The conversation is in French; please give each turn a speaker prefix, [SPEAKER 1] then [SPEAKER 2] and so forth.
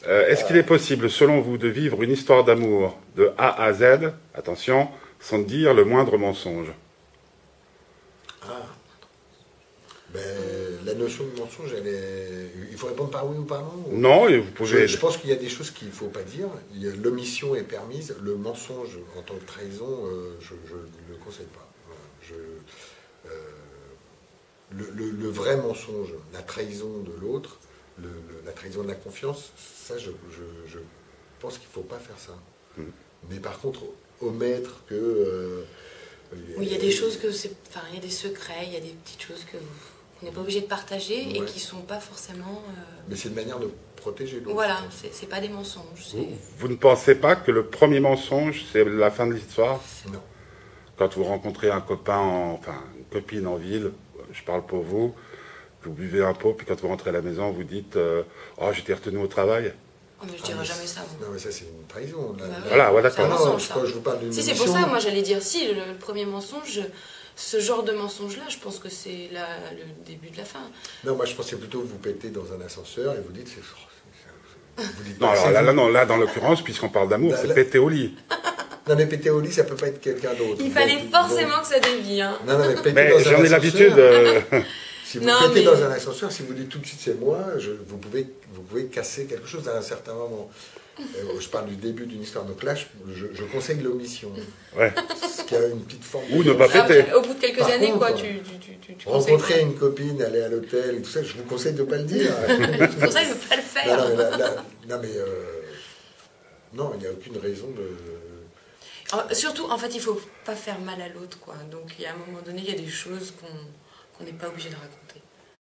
[SPEAKER 1] Est-ce qu'il est possible, selon vous, de vivre une histoire d'amour de A à Z, attention, sans dire le moindre mensonge?
[SPEAKER 2] Ah, ben, la notion de mensonge, il faut répondre par oui ou par non?
[SPEAKER 1] Non, et vous pouvez...
[SPEAKER 2] Je pense qu'il y a des choses qu'il ne faut pas dire. L'omission est permise. Le mensonge en tant que trahison, je ne le conseille pas. Voilà. Le vrai mensonge, la trahison de l'autre, la trahison de la confiance, ça, je pense qu'il ne faut pas faire ça. Mais par contre, omettre que...
[SPEAKER 3] oui, il y a des choses que c'est... Enfin, il y a des secrets, il y a des petites choses qu'on n'est pas obligé de partager et qui ne sont pas forcément...
[SPEAKER 2] Mais c'est une manière de protéger l'autre.
[SPEAKER 3] Voilà, c'est pas des mensonges.
[SPEAKER 1] Vous ne pensez pas que le premier mensonge, c'est la fin de l'histoire?
[SPEAKER 2] Non.
[SPEAKER 1] Quand vous rencontrez un copain, enfin une copine en ville, je parle pour vous, vous buvez un pot, puis quand vous rentrez à la maison, vous dites oh, j'étais retenu au travail.
[SPEAKER 3] Oh, mais je dirais jamais ça.
[SPEAKER 2] Non, mais ça, c'est une trahison.
[SPEAKER 1] Voilà, voilà,
[SPEAKER 3] c'est un
[SPEAKER 1] d'accord.
[SPEAKER 3] mensonge, ça.
[SPEAKER 2] Je vous parle d'une
[SPEAKER 3] Si, c'est pour ça, moi, j'allais dire si, le premier mensonge, ce genre de mensonge-là, je pense que c'est le début de la fin.
[SPEAKER 2] Non, moi, je pensais plutôt que vous pétez dans un ascenseur et vous dites...
[SPEAKER 1] Non, alors là, dans l'occurrence, puisqu'on parle d'amour, c'est péter au lit.
[SPEAKER 2] Non, mais péter au lit, ça peut pas être quelqu'un d'autre.
[SPEAKER 3] Il fallait forcément que ça dévie. Hein.
[SPEAKER 2] Non, mais péter
[SPEAKER 1] Mais
[SPEAKER 2] dans un
[SPEAKER 1] j'en ai
[SPEAKER 2] ascenseur...
[SPEAKER 1] l'habitude...
[SPEAKER 2] Si vous pétez dans un ascenseur, si vous dites tout de suite c'est moi, vous pouvez casser quelque chose à un certain moment. Je parle du début d'une histoire. Donc là, je conseille l'omission.
[SPEAKER 1] Ouais.
[SPEAKER 2] Ce qui a une petite forme...
[SPEAKER 1] Ou ne pas péter.
[SPEAKER 3] Au bout de quelques années,
[SPEAKER 2] contre,
[SPEAKER 3] quoi, tu
[SPEAKER 2] rencontrer une copine, aller à l'hôtel et tout ça, je vous conseille de ne pas le dire.
[SPEAKER 3] Je vous conseille de ne pas le faire.
[SPEAKER 2] Non, il n'y a aucune raison de...
[SPEAKER 3] Surtout, en fait, il ne faut pas faire mal à l'autre, quoi. Donc, il y a un moment donné, il y a des choses qu'on n'est pas obligé de raconter.